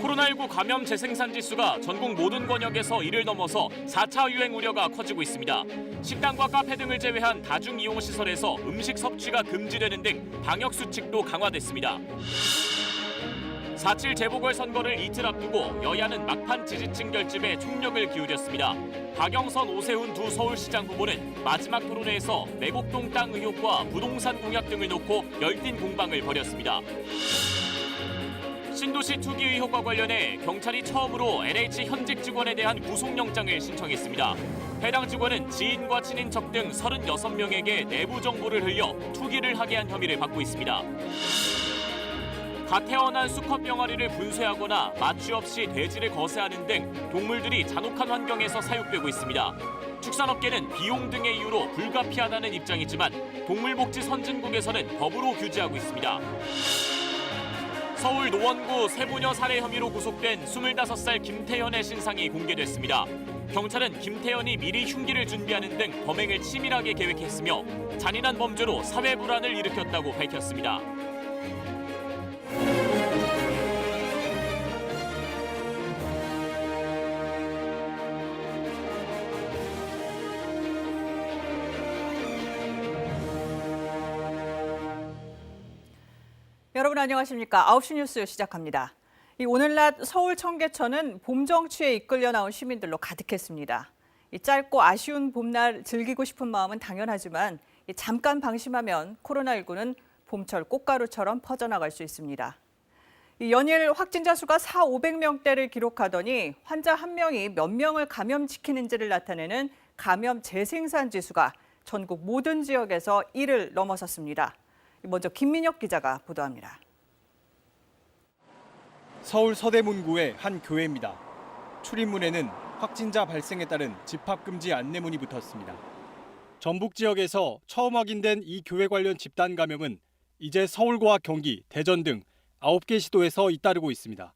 코로나19 감염 재생산 지수가 전국 모든 권역에서 1을 넘어서 4차 유행 우려가 커지고 있습니다. 식당과 카페 등을 제외한 다중이용시설에서 음식 섭취가 금지되는 등 방역 수칙도 강화됐습니다. 4.7 재보궐선거를 이틀 앞두고 여야는 막판 지지층 결집에 총력을 기울였습니다. 박영선, 오세훈 두 서울시장 후보는 마지막 토론회에서 매곡동 땅 의혹과 부동산 공약 등을 놓고 열띤 공방을 벌였습니다. 신도시 투기 의혹과 관련해 경찰이 처음으로 NH 현직 직원에 대한 구속영장을 신청했습니다. 해당 직원은 지인과 친인척 등 36명에게 내부 정보를 흘려 투기를 하게 한 혐의를 받고 있습니다. 갓 태어난 수컷 병아리를 분쇄하거나 마취 없이 돼지를 거세하는 등 동물들이 잔혹한 환경에서 사육되고 있습니다. 축산업계는 비용 등의 이유로 불가피하다는 입장이지만 동물복지 선진국에서는 법으로 규제하고 있습니다. 서울 노원구 세부녀 살해 혐의로 구속된 25살 김태현의 신상이 공개됐습니다. 경찰은 김태현이 미리 흉기를 준비하는 등 범행을 치밀하게 계획했으며 잔인한 범죄로 사회 불안을 일으켰다고 밝혔습니다. 여러분 안녕하십니까? 9시 뉴스 시작합니다. 오늘 낮 서울 청계천은 봄 정취에 이끌려 나온 시민들로 가득했습니다. 짧고 아쉬운 봄날 즐기고 싶은 마음은 당연하지만 잠깐 방심하면 코로나19는 봄철 꽃가루처럼 퍼져나갈 수 있습니다. 연일 확진자 수가 400~500명대를 기록하더니 환자 한 명이 몇 명을 감염시키는지를 나타내는 감염 재생산 지수가 전국 모든 지역에서 1을 넘어섰습니다. 먼저 김민혁 기자가 보도합니다. 서울 서대문구의 한 교회입니다. 출입문에는 확진자 발생에 따른 집합금지 안내문이 붙었습니다. 전북 지역에서 처음 확인된 이 교회 관련 집단 감염은 이제 서울과 경기, 대전 등 9개 시도에서 잇따르고 있습니다.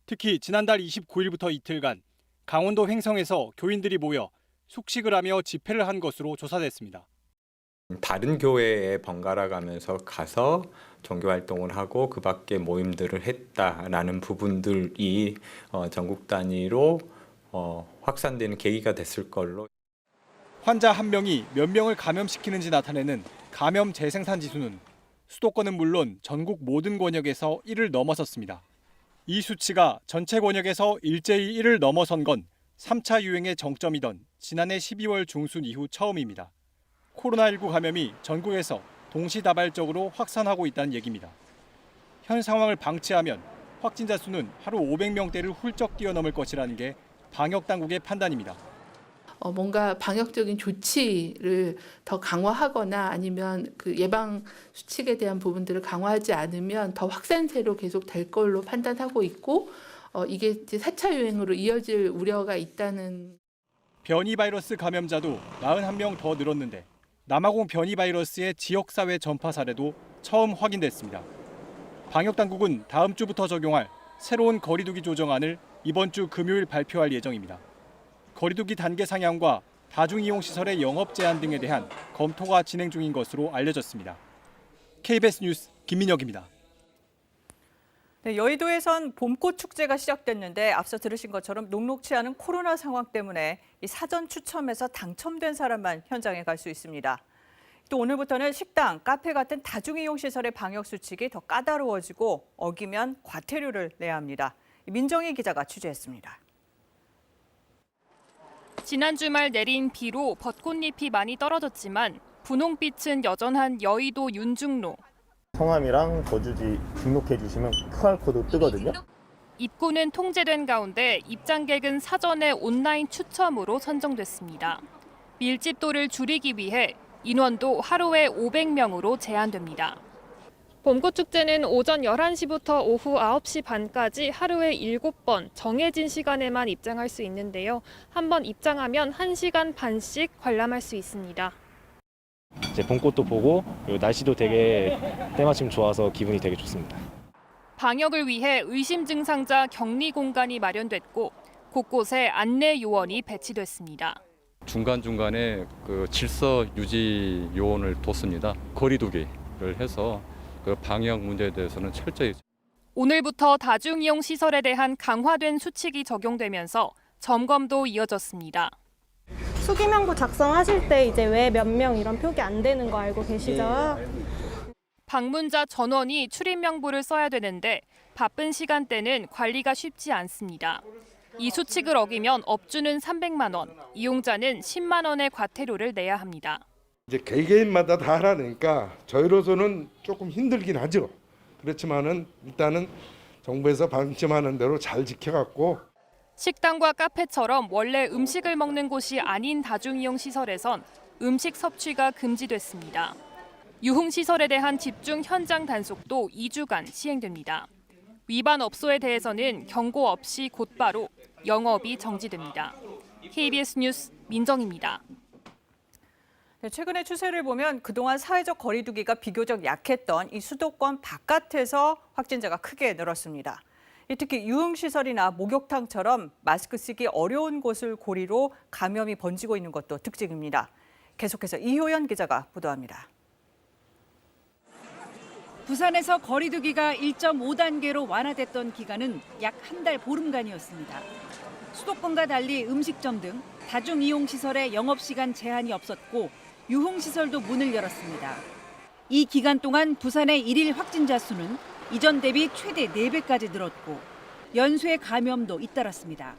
특히 지난달 29일부터 이틀간 강원도 횡성에서 교인들이 모여 숙식을 하며 집회를 한 것으로 조사됐습니다. 다른 교회에 번갈아 가면서 가서 종교 활동을 하고 그 밖에 모임들을 했다라는 부분들이 전국 단위로 확산되는 계기가 됐을 걸로. 환자 한 명이 몇 명을 감염시키는지 나타내는 감염 재생산 지수는 수도권은 물론 전국 모든 권역에서 1을 넘어섰습니다. 이 수치가 전체 권역에서 일제히 1을 넘어선 건 3차 유행의 정점이던 지난해 12월 중순 이후 처음입니다. 코로나19 감염이 전국에서 동시다발적으로 확산하고 있다는 얘기입니다. 현 상황을 방치하면 확진자 수는 하루 500명대를 훌쩍 뛰어넘을 것이라는 게 방역당국의 판단입니다. 뭔가 방역적인 조치를 더 강화하거나 아니면 그 예방 수칙에 대한 부분들을 강화하지 않으면 더 확산세로 계속 될 걸로 판단하고 있고 이게 이제 4차 유행으로 이어질 우려가 있다는. 변이 바이러스 감염자도 41명 더 늘었는데 남아공 변이 바이러스의 지역사회 전파 사례도 처음 확인됐습니다. 방역당국은 다음 주부터 적용할 새로운 거리두기 조정안을 이번 주 금요일 발표할 예정입니다. 거리두기 단계 상향과 다중이용시설의 영업 제한 등에 대한 검토가 진행 중인 것으로 알려졌습니다. KBS 뉴스 김민혁입니다. 네, 여의도에선 봄꽃 축제가 시작됐는데 앞서 들으신 것처럼 녹록치 않은 코로나 상황 때문에 이 사전 추첨에서 당첨된 사람만 현장에 갈 수 있습니다. 또 오늘부터는 식당, 카페 같은 다중이용시설의 방역 수칙이 더 까다로워지고 어기면 과태료를 내야 합니다. 민정희 기자가 취재했습니다. 지난 주말 내린 비로 벚꽃잎이 많이 떨어졌지만 분홍빛은 여전한 여의도 윤중로. 성함이랑 거주지 등록해 주시면 QR코드 뜨거든요. 입구는 통제된 가운데 입장객은 사전에 온라인 추첨으로 선정됐습니다. 밀집도를 줄이기 위해 인원도 하루에 500명으로 제한됩니다. 봄꽃축제는 오전 11시부터 오후 9시 반까지 하루에 7번 정해진 시간에만 입장할 수 있는데요. 한 번 입장하면 1시간 반씩 관람할 수 있습니다. 이제 봄꽃도 보고 그리고 날씨도 되게 때마침 좋아서 기분이 되게 좋습니다. 방역을 위해 의심 증상자 격리 공간이 마련됐고 곳곳에 안내 요원이 배치됐습니다. 중간중간에 그 질서 유지 요원을 뒀습니다. 거리두기를 해서 그 방역 문제에 대해서는 철저히 오늘부터 다중이용 시설에 대한 강화된 수칙이 적용되면서 점검도 이어졌습니다. 수기명부 작성하실 때 이제 왜 몇 명 이런 표기 안 되는 거 알고 계시죠? 방문자 전원이 출입 명부를 써야 되는데 바쁜 시간대는 관리가 쉽지 않습니다. 이 수칙을 어기면 업주는 300만 원, 이용자는 10만 원의 과태료를 내야 합니다. 이제 개개인마다 다 하라니까 저희로서는 조금 힘들긴 하죠. 그렇지만은 일단은 정부에서 방침하는 대로 잘 지켜갖고 식당과 카페처럼 원래 음식을 먹는 곳이 아닌 다중이용 시설에선 음식 섭취가 금지됐습니다. 유흥시설에 대한 집중 현장 단속도 2주간 시행됩니다. 위반 업소에 대해서는 경고 없이 곧바로 영업이 정지됩니다. KBS 뉴스 민정입니다. 네, 최근의 추세를 보면 그동안 사회적 거리 두기가 비교적 약했던 이 수도권 바깥에서 확진자가 크게 늘었습니다. 특히 유흥시설이나 목욕탕처럼 마스크 쓰기 어려운 곳을 고리로 감염이 번지고 있는 것도 특징입니다. 계속해서 이효연 기자가 보도합니다. 부산에서 거리 두기가 1.5단계로 완화됐던 기간은 약 한 달 보름간이었습니다. 수도권과 달리 음식점 등 다중이용시설의 영업시간 제한이 없었고 유흥시설도 문을 열었습니다. 이 기간 동안 부산의 일일 확진자 수는 이전 대비 최대 4배까지 늘었고 연쇄 감염도 잇따랐습니다.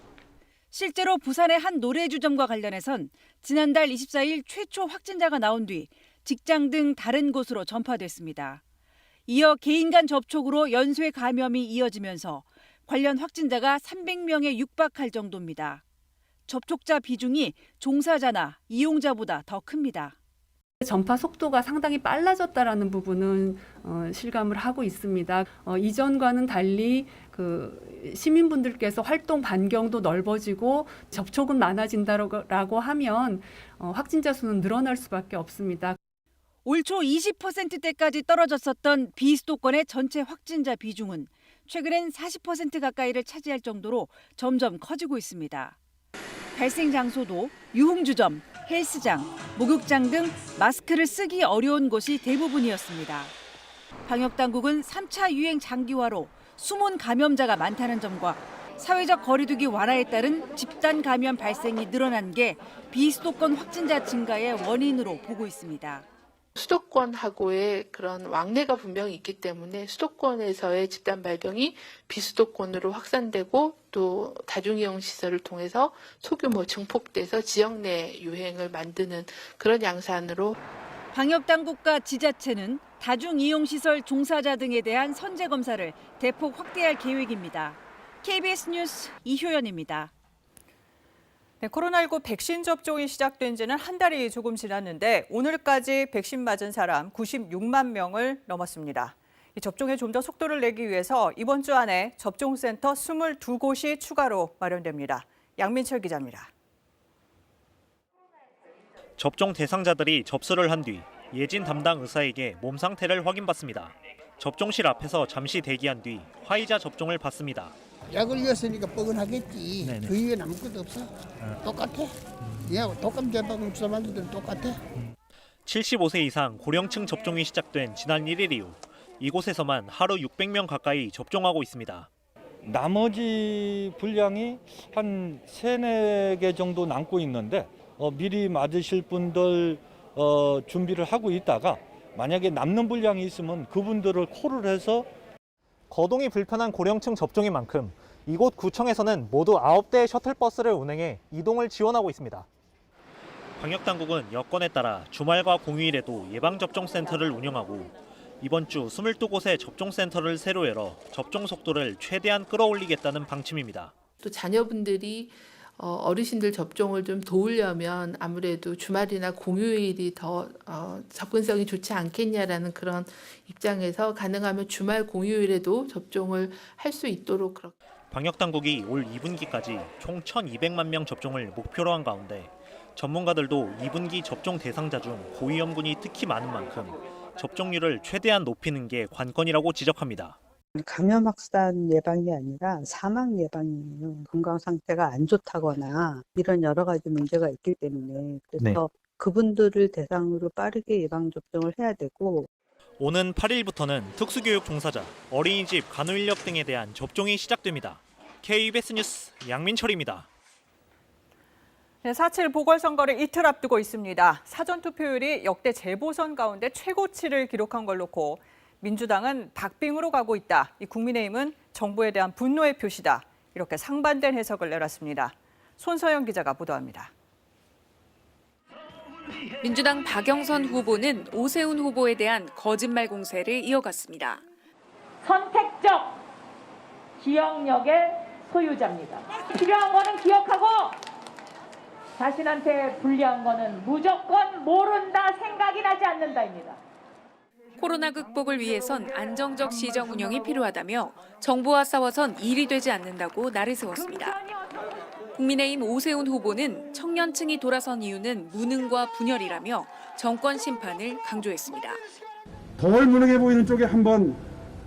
실제로 부산의 한 노래주점과 관련해선 지난달 24일 최초 확진자가 나온 뒤 직장 등 다른 곳으로 전파됐습니다. 이어 개인 간 접촉으로 연쇄 감염이 이어지면서 관련 확진자가 300명에 육박할 정도입니다. 접촉자 비중이 종사자나 이용자보다 더 큽니다. 전파 속도가 상당히 빨라졌다라는 부분은 실감을 하고 있습니다. 이전과는 달리 시민분들께서 활동 반경도 넓어지고 접촉은 많아진다라고 하면 확진자 수는 늘어날 수밖에 없습니다. 올 초 20%대까지 떨어졌었던 비수도권의 전체 확진자 비중은 최근엔 40% 가까이를 차지할 정도로 점점 커지고 있습니다. 발생 장소도 유흥주점, 헬스장, 목욕장 등 마스크를 쓰기 어려운 곳이 대부분이었습니다. 방역당국은 3차 유행 장기화로 숨은 감염자가 많다는 점과 사회적 거리두기 완화에 따른 집단 감염 발생이 늘어난 게 비수도권 확진자 증가의 원인으로 보고 있습니다. 수도권하고의 그런 왕래가 분명히 있기 때문에 수도권에서의 집단 발병이 비수도권으로 확산되고 또 다중이용 시설을 통해서 소규모 증폭돼서 지역 내 유행을 만드는 그런 양산으로 방역당국과 지자체는 다중이용시설 종사자 등에 대한 선제검사를 대폭 확대할 계획입니다. KBS 뉴스 이효연입니다. 네, 코로나19 백신 접종이 시작된 지는 한 달이 조금 지났는데 오늘까지 백신 맞은 사람 96만 명을 넘었습니다. 이 접종에 좀 더 속도를 내기 위해서 이번 주 안에 접종센터 22곳이 추가로 마련됩니다. 양민철 기자입니다. 접종 대상자들이 접수를 한 뒤 예진 담당 의사에게 몸 상태를 확인받습니다. 접종실 앞에서 잠시 대기한 뒤 화이자 접종을 받습니다. 약 걸렸으니까 뻐근하겠지. 네네. 그 이외에 아무것도 없어. 똑같아. 야, 독감 예방 주사 맞을 때는 똑같아. 75세 이상 고령층 접종이 시작된 지난 1일 이후 이곳에서만 하루 600명 가까이 접종하고 있습니다. 나머지 분량이 한 3-4개 정도 남고 있는데 미리 맞으실 분들 준비를 하고 있다가 만약에 남는 분량이 있으면 그분들을 콜을 해서 거동이 불편한 고령층 접종인 만큼 이곳 구청에서는 모두 9대의 셔틀버스를 운행해 이동을 지원하고 있습니다. 방역당국은 여건에 따라 주말과 공휴일에도 예방접종센터를 운영하고 이번 주 22곳의 접종센터를 새로 열어 접종 속도를 최대한 끌어올리겠다는 방침입니다. 또 자녀분들이 어르신들 접종을 좀 도우려면 아무래도 주말이나 공휴일이 더 접근성이 좋지 않겠냐라는 그런 입장에서 가능하면 주말 공휴일에도 접종을 할 수 있도록 그렇게. 방역당국이 올 2분기까지 총 1,200만 명 접종을 목표로 한 가운데 전문가들도 2분기 접종 대상자 중 고위험군이 특히 많은 만큼 접종률을 최대한 높이는 게 관건이라고 지적합니다. 감염 확산 예방이 아니라 사망 예방이에요. 건강 상태가 안 좋다거나 이런 여러 가지 문제가 있기 때문에 그래서 그분들을 대상으로 빠르게 예방 접종을 해야 되고 오는 8일부터는 특수교육 종사자, 어린이집, 간호인력 등에 대한 접종이 시작됩니다. KBS 뉴스 양민철입니다. 4.7 보궐선거를 이틀 앞두고 있습니다. 사전투표율이 역대 재보선 가운데 최고치를 기록한 걸 놓고 민주당은 박빙으로 가고 있다. 국민의힘은 정부에 대한 분노의 표시다. 이렇게 상반된 해석을 내놨습니다. 손서영 기자가 보도합니다. 민주당 박영선 후보는 오세훈 후보에 대한 거짓말 공세를 이어갔습니다. 선택적 기억력의 소유자입니다. 필요한 거는 기억하고 자신한테 불리한 거는 무조건 모른다, 생각이 나지 않는다입니다. 코로나 극복을 위해선 안정적 시정 운영이 필요하다며 정부와 싸워선 일이 되지 않는다고 날을 세웠습니다. 국민의힘 오세훈 후보는 청년층이 돌아선 이유는 무능과 분열이라며 정권 심판을 강조했습니다. 덜 무능해 보이는 쪽에 한번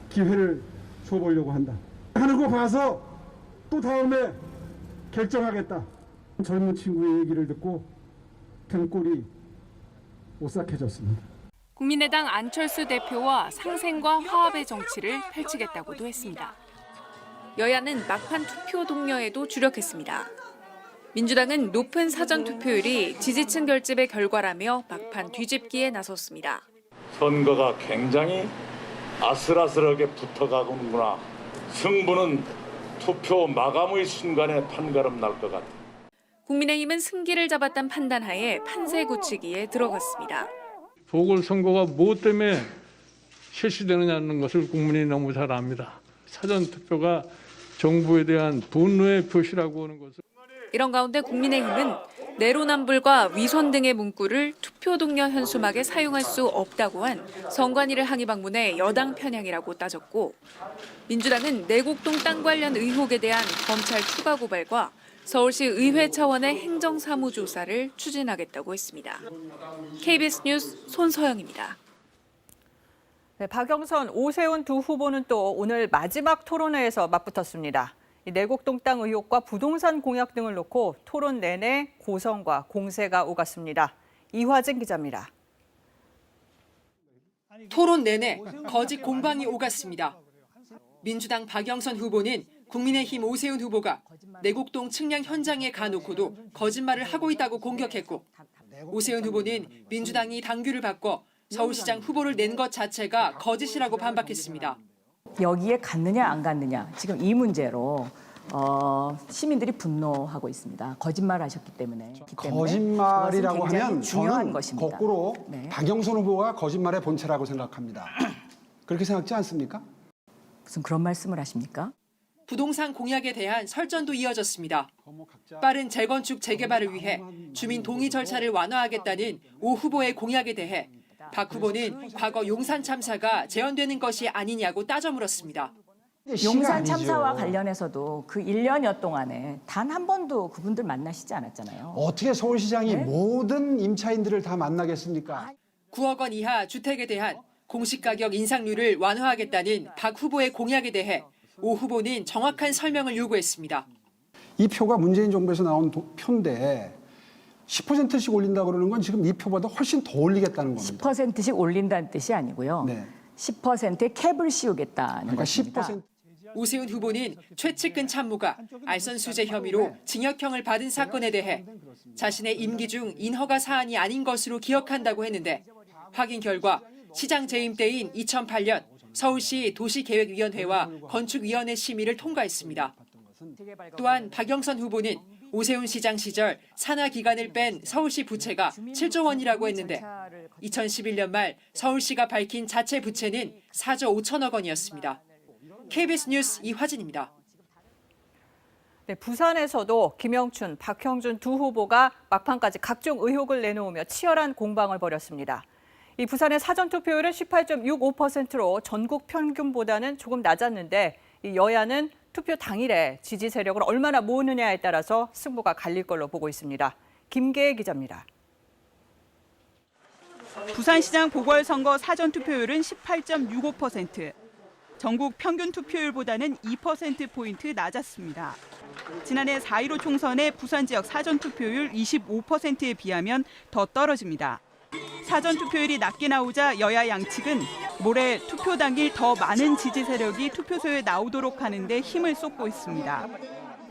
기회를 줘보려고 한다. 하는 거 봐서 또 다음에 결정하겠다. 젊은 친구의 얘기를 듣고 등골이 오싹해졌습니다. 국민의당 안철수 대표와 상생과 화합의 정치를 펼치겠다고도 했습니다. 여야는 막판 투표 동료에도 주력했습니다. 민주당은 높은 사전투표율이 지지층 결집의 결과라며 막판 뒤집기에 나섰습니다. 선거가 굉장히 아슬아슬하게 붙어가는구나. 승부는 투표 마감의 순간에 판가름 날 것 같아. 국민의힘은 승기를 잡았다는 판단하에 판세 굳히기에 들어갔습니다. 보궐선거가 무엇 때문에 실시되느냐는 것을 국민이 너무 잘 압니다. 사전투표가 정부에 대한 분노의 표시라고 하는 것을. 이런 가운데 국민의힘은 내로남불과 위선 등의 문구를 투표 동료 현수막에 사용할 수 없다고 한 선관위를 항의 방문해 여당 편향이라고 따졌고, 민주당은 내곡동 땅 관련 의혹에 대한 검찰 추가 고발과 서울시 의회 차원의 행정사무조사를 추진하겠다고 했습니다. KBS 뉴스 손서영입니다. 네, 박영선, 오세훈 두 후보는 또 오늘 마지막 토론회에서 맞붙었습니다. 내곡동 땅 의혹과 부동산 공약 등을 놓고 토론 내내 고성과 공세가 오갔습니다. 이화진 기자입니다. 토론 내내 거짓 공방이 오갔습니다. 민주당 박영선 후보는 국민의힘 오세훈 후보가 내곡동 측량 현장에 가놓고도 거짓말을 하고 있다고 공격했고, 오세훈 후보는 민주당이 당규를 바꿔 서울시장 후보를 낸 것 자체가 거짓이라고 반박했습니다. 여기에 갔느냐 안 갔느냐 지금 이 문제로 시민들이 분노하고 있습니다. 거짓말하셨기 때문에. 거짓말이라고 하면 저는 것입니다. 거꾸로 박영선 후보가 거짓말의 본체라고 생각합니다. 그렇게 생각지 않습니까? 무슨 그런 말씀을 하십니까? 부동산 공약에 대한 설전도 이어졌습니다. 빠른 재건축 재개발을 위해 주민 동의 절차를 완화하겠다는 오 후보의 공약에 대해 박 후보는 과거 용산 참사가 재현되는 것이 아니냐고 따져 물었습니다. 용산 참사와 관련해서도 그 1년여 동안에 단 한 번도 그분들 만나시지 않았잖아요. 어떻게 서울시장이 모든 임차인들을 다 만나겠습니까? 9억 원 이하 주택에 대한 공시가격 인상률을 완화하겠다는 박 후보의 공약에 대해 오 후보는 정확한 설명을 요구했습니다. 이 표가 문재인 정부에서 나온 표인데 10%씩 올린다고 그러는 건 지금 이 표보다 훨씬 더 올리겠다는 겁니다. 10%씩 올린다는 뜻이 아니고요. 10%의 캡을 씌우겠다는 것입니다. 10%. 오세훈 후보는 최측근 참모가 알선수재 혐의로 징역형을 받은 사건에 대해 자신의 임기 중 인허가 사안이 아닌 것으로 기억한다고 했는데, 확인 결과 시장 재임 때인 2008년 서울시 도시계획위원회와 건축위원회 심의를 통과했습니다. 또한 박영선 후보는 오세훈 시장 시절 산하 기관을 뺀 서울시 부채가 7조 원이라고 했는데, 2011년 말 서울시가 밝힌 자체 부채는 4조 5천억 원이었습니다. KBS 뉴스 이화진입니다. 네, 부산에서도 김영춘, 박형준 두 후보가 막판까지 각종 의혹을 내놓으며 치열한 공방을 벌였습니다. 이 부산의 사전투표율은 18.65%로 전국 평균보다는 조금 낮았는데, 이 여야는 투표 당일에 지지 세력을 얼마나 모으느냐에 따라서 승부가 갈릴 걸로 보고 있습니다. 김계혜 기자입니다. 부산시장 보궐선거 사전투표율은 18.65%. 전국 평균 투표율보다는 2%포인트 낮았습니다. 지난해 4.15 총선의 부산 지역 사전투표율 25%에 비하면 더 떨어집니다. 사전투표율이 낮게 나오자 여야 양측은 모레 투표 당일 더 많은 지지 세력이 투표소에 나오도록 하는 데 힘을 쏟고 있습니다.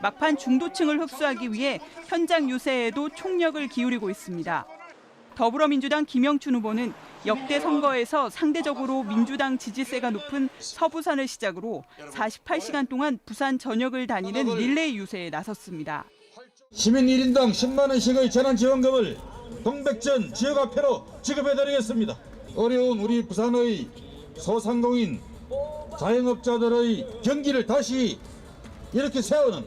막판 중도층을 흡수하기 위해 현장 유세에도 총력을 기울이고 있습니다. 더불어민주당 김영춘 후보는 역대 선거에서 상대적으로 민주당 지지세가 높은 서부산을 시작으로 48시간 동안 부산 전역을 다니는 릴레이 유세에 나섰습니다. 시민 1인당 10만 원씩의 재난지원금을 동백전 지역화폐로 지급해드리겠습니다. 어려운 우리 부산의 소상공인, 자영업자들의 경기를 다시 이렇게 세우는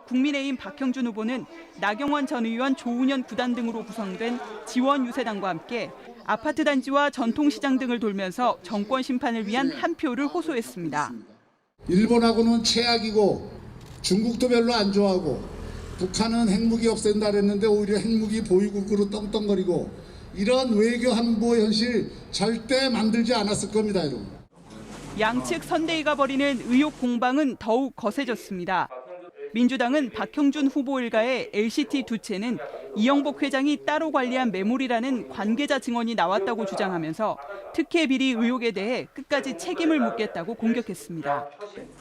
국민의힘 박형준 후보는 나경원 전 의원, 조은현 구단 등으로 구성된 지원 유세단과 함께 아파트 단지와 전통시장 등을 돌면서 정권 심판을 위한 한 표를 호소했습니다. 일본하고는 최악이고 중국도 별로 안 좋아하고 북한은 핵무기 없앤다 그랬는데 오히려 핵무기 보유국으로 떵떵거리고 이런 외교 한보 현실 절대 만들지 않았을 겁니다, 여러분. 양측 선대위가 벌이는 의혹 공방은 더욱 거세졌습니다. 민주당은 박형준 후보 일가의 LCT 두 채는 이영복 회장이 따로 관리한 매물이라는 관계자 증언이 나왔다고 주장하면서 특혜 비리 의혹에 대해 끝까지 책임을 묻겠다고 공격했습니다.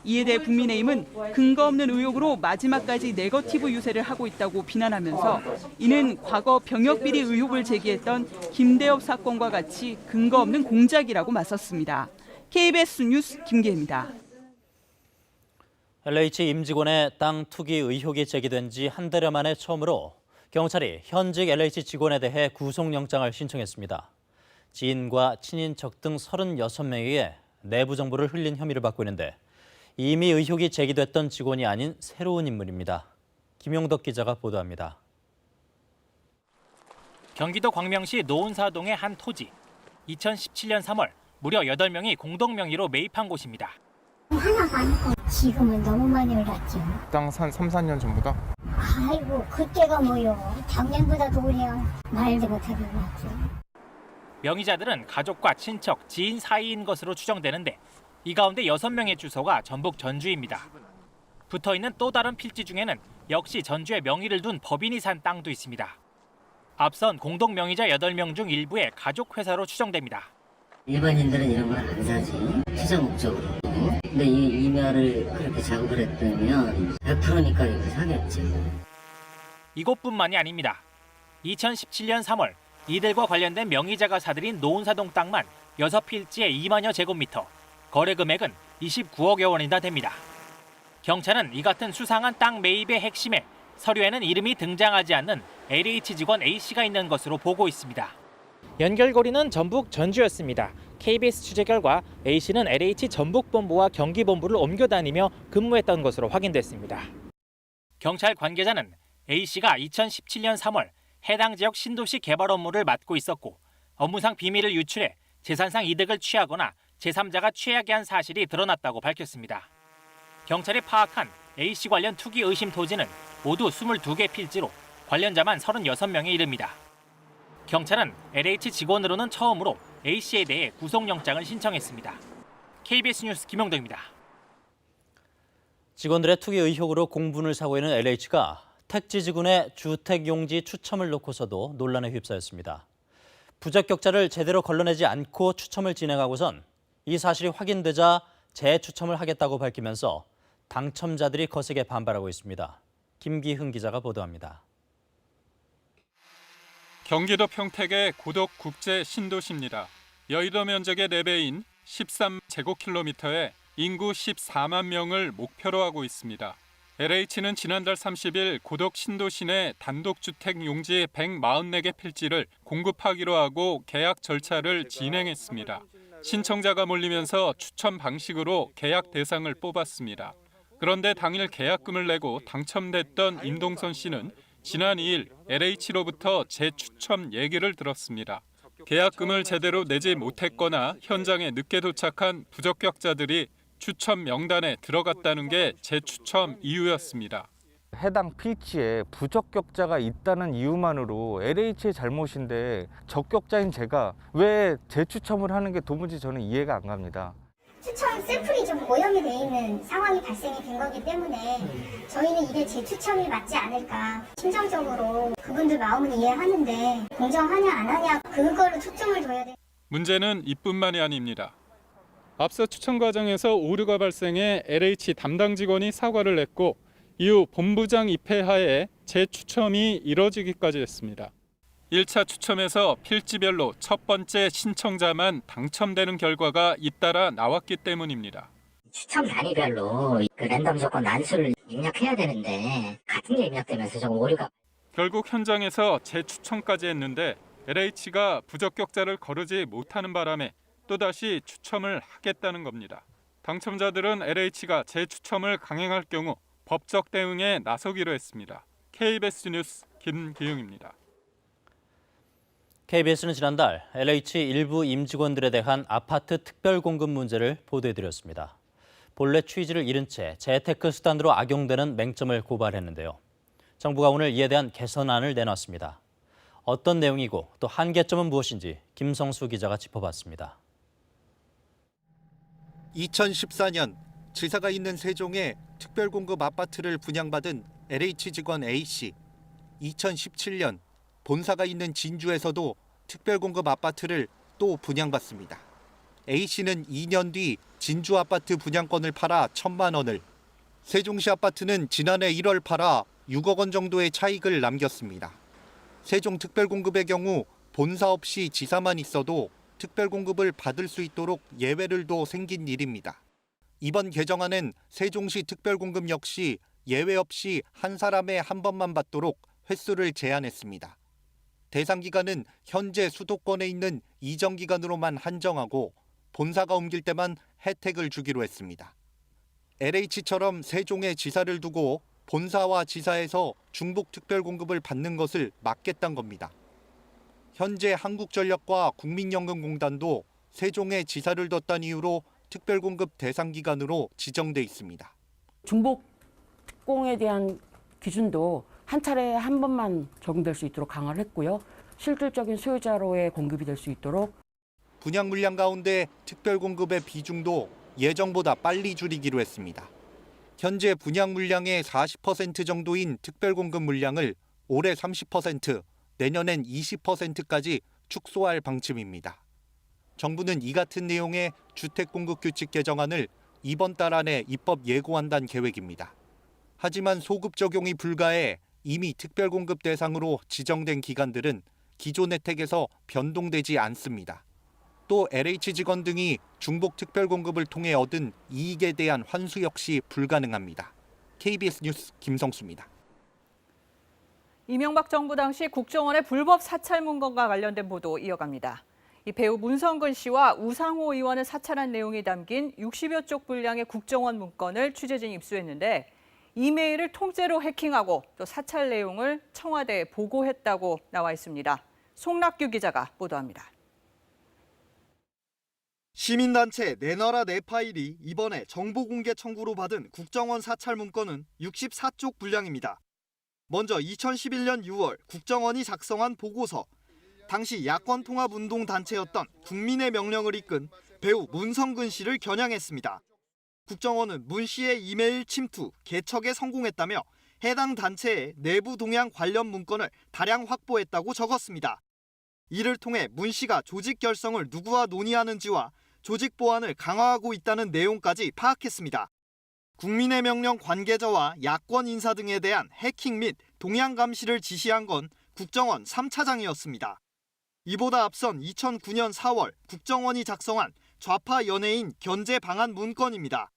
이에 대해 국민의힘은 근거 없는 의혹으로 마지막까지 네거티브 유세를 하고 있다고 비난하면서 이는 과거 병역 비리 의혹을 제기했던 김대엽 사건과 같이 근거 없는 공작이라고 맞섰습니다. KBS 뉴스 김계입니다. LH 임직원의 땅 투기 의혹이 제기된 지 한 달여 만에 처음으로 경찰이 현직 LH 직원에 대해 구속영장을 신청했습니다. 지인과 친인척 등 36명에게 내부 정보를 흘린 혐의를 받고 있는데 이미 의혹이 제기됐던 직원이 아닌 새로운 인물입니다. 김용덕 기자가 보도합니다. 경기도 광명시 노은사동의 한 토지. 2017년 3월 무려 8명이 공동 명의로 매입한 곳입니다. 하나가 아니고 지금은 너무 많이 올랐죠. 한 3, 4년 전보다? 아이고 그때가 뭐요. 작년보다 더 오래야 말도 못하게 올랐죠. 명의자들은 가족과 친척, 지인 사이인 것으로 추정되는데 이 가운데 6명의 주소가 전북 전주입니다. 붙어있는 또 다른 필지 중에는 역시 전주에 명의를 둔 법인이 산 땅도 있습니다. 앞선 공동 명의자 8명 중 일부의 가족 회사로 추정됩니다. 일반인들은 이런 걸 안 사지. 투자 목적으로. 근데 이 이면을 그렇게 작업을 했다면 100%니까 이렇게 사겠지. 이곳뿐만이 아닙니다. 2017년 3월 이들과 관련된 명의자가 사들인 노은사동 땅만 6필지에 2만여 제곱미터, 거래 금액은 29억여 원이나 됩니다. 경찰은 이 같은 수상한 땅 매입의 핵심에 서류에는 이름이 등장하지 않는 LH 직원 A씨가 있는 것으로 보고 있습니다. 연결고리는 전북 전주였습니다. KBS 취재 결과 A씨는 LH 전북본부와 경기본부를 옮겨 다니며 근무했던 것으로 확인됐습니다. 경찰 관계자는 A씨가 2017년 3월 해당 지역 신도시 개발 업무를 맡고 있었고 업무상 비밀을 유출해 재산상 이득을 취하거나 제3자가 취하게 한 사실이 드러났다고 밝혔습니다. 경찰이 파악한 A씨 관련 투기 의심 토지는 모두 22개 필지로 관련자만 36명에 이릅니다. 경찰은 LH 직원으로는 처음으로 A씨에 대해 구속영장을 신청했습니다. KBS 뉴스 김용덕입니다. 직원들의 투기 의혹으로 공분을 사고 있는 LH가 택지 직원의 주택용지 추첨을 놓고서도 논란에 휩싸였습니다. 부적격자를 제대로 걸러내지 않고 추첨을 진행하고선 이 사실이 확인되자 재추첨을 하겠다고 밝히면서 당첨자들이 거세게 반발하고 있습니다. 김기흥 기자가 보도합니다. 경기도 평택의 고덕 국제 신도시입니다. 여의도 면적의 4배인 13제곱킬로미터에 인구 14만 명을 목표로 하고 있습니다. LH는 지난달 30일 고덕 신도시 내 단독주택 용지 144개 필지를 공급하기로 하고 계약 절차를 진행했습니다. 신청자가 몰리면서 추첨 방식으로 계약 대상을 뽑았습니다. 그런데 당일 계약금을 내고 당첨됐던 임동선 씨는 지난 2일 LH로부터 재추첨 얘기를 들었습니다. 계약금을 제대로 내지 못했거나 현장에 늦게 도착한 부적격자들이 추첨 명단에 들어갔다는 게 재추첨 이유였습니다. 해당 필지에 부적격자가 있다는 이유만으로 LH의 잘못인데 적격자인 제가 왜 재추첨을 하는 게 도무지 저는 이해가 안 갑니다. 추첨 샘플이 좀 오염이 돼 있는 상황이 발생이 된 거기 때문에 저희는 이게 재추첨이 맞지 않을까. 심정적으로 그분들 마음은 이해하는데 공정하냐 안 하냐 그걸로 초점을 둬야 돼. 문제는 이뿐만이 아닙니다. 앞서 추첨 과정에서 오류가 발생해 LH 담당 직원이 사과를 냈고 이후 본부장 입회하에 재추첨이 이뤄지기까지 했습니다. 1차 추첨에서 필지별로 첫 번째 신청자만 당첨되는 결과가 잇따라 나왔기 때문입니다. 추첨 단위별로 그 랜덤 조건 난수를 입력해야 되는데 같은 게 입력되면서 좀 오류가. 결국 현장에서 재추첨까지 했는데 LH가 부적격자를 거르지 못하는 바람에 또다시 추첨을 하겠다는 겁니다. 당첨자들은 LH가 재추첨을 강행할 경우 법적 대응에 나서기로 했습니다. KBS 뉴스 김기웅입니다. KBS는 지난달 LH 일부 임직원들에 대한 아파트 특별 공급 문제를 보도해드렸습니다. 본래 취지를 잃은 채 재테크 수단으로 악용되는 맹점을 고발했는데요. 정부가 오늘 이에 대한 개선안을 내놨습니다. 어떤 내용이고 또 한계점은 무엇인지 김성수 기자가 짚어봤습니다. 2014년 지사가 있는 세종에 특별공급 아파트를 분양받은 LH 직원 A씨. 2017년 본사가 있는 진주에서도 특별공급 아파트를 또 분양받습니다. A씨는 2년 뒤 진주 아파트 분양권을 팔아 1,000만 원을, 세종시 아파트는 지난해 1월 팔아 6억 원 정도의 차익을 남겼습니다. 세종 특별공급의 경우 본사 없이 지사만 있어도 특별공급을 받을 수 있도록 예외를 둬 생긴 일입니다. 이번 개정안은 세종시 특별공급 역시 예외 없이 한 사람에 한 번만 받도록 횟수를 제한했습니다. 대상 기간은 현재 수도권에 있는 이전 기간으로만 한정하고 본사가 옮길 때만 혜택을 주기로 했습니다. LH처럼 세종에 지사를 두고 본사와 지사에서 중복 특별공급을 받는 것을 막겠다는 겁니다. 현재 한국전력과 국민연금공단도 세종에 지사를 뒀다는 이유로 특별공급 대상 기관으로 지정돼 있습니다. 중복공에 대한 기준도 한 차례에 한 번만 적용될 수 있도록 강화를 했고요. 실질적인 소유자로의 공급이 될 수 있도록. 분양 물량 가운데 특별공급의 비중도 예정보다 빨리 줄이기로 했습니다. 현재 분양 물량의 40% 정도인 특별공급 물량을 올해 30%, 내년엔 20%까지 축소할 방침입니다. 정부는 이 같은 내용의 주택공급규칙 개정안을 이번 달 안에 입법 예고한다는 계획입니다. 하지만 소급 적용이 불가해 이미 특별공급 대상으로 지정된 기관들은 기존 혜택에서 변동되지 않습니다. 또 LH 직원 등이 중복 특별공급을 통해 얻은 이익에 대한 환수 역시 불가능합니다. KBS 뉴스 김성수입니다. 이명박 정부 당시 국정원의 불법 사찰 문건과 관련된 보도 이어갑니다. 이 배우 문성근 씨와 우상호 의원을 사찰한 내용이 담긴 60여 쪽 분량의 국정원 문건을 취재진이 입수했는데 이메일을 통째로 해킹하고 또 사찰 내용을 청와대에 보고했다고 나와 있습니다. 송락규 기자가 보도합니다. 시민단체 내놔라 내 파일이 이번에 정보공개 청구로 받은 국정원 사찰 문건은 64쪽 분량입니다. 먼저 2011년 6월 국정원이 작성한 보고서. 당시 야권통합운동단체였던 국민의 명령을 이끈 배우 문성근 씨를 겨냥했습니다. 국정원은 문 씨의 이메일 침투, 개척에 성공했다며 해당 단체의 내부 동향 관련 문건을 다량 확보했다고 적었습니다. 이를 통해 문 씨가 조직 결성을 누구와 논의하는지와 조직 보안을 강화하고 있다는 내용까지 파악했습니다. 국민의 명령 관계자와 야권 인사 등에 대한 해킹 및 동향 감시를 지시한 건 국정원 3차장이었습니다. 이보다 앞선 2009년 4월 국정원이 작성한 좌파 연예인 견제 방안 문건입니다.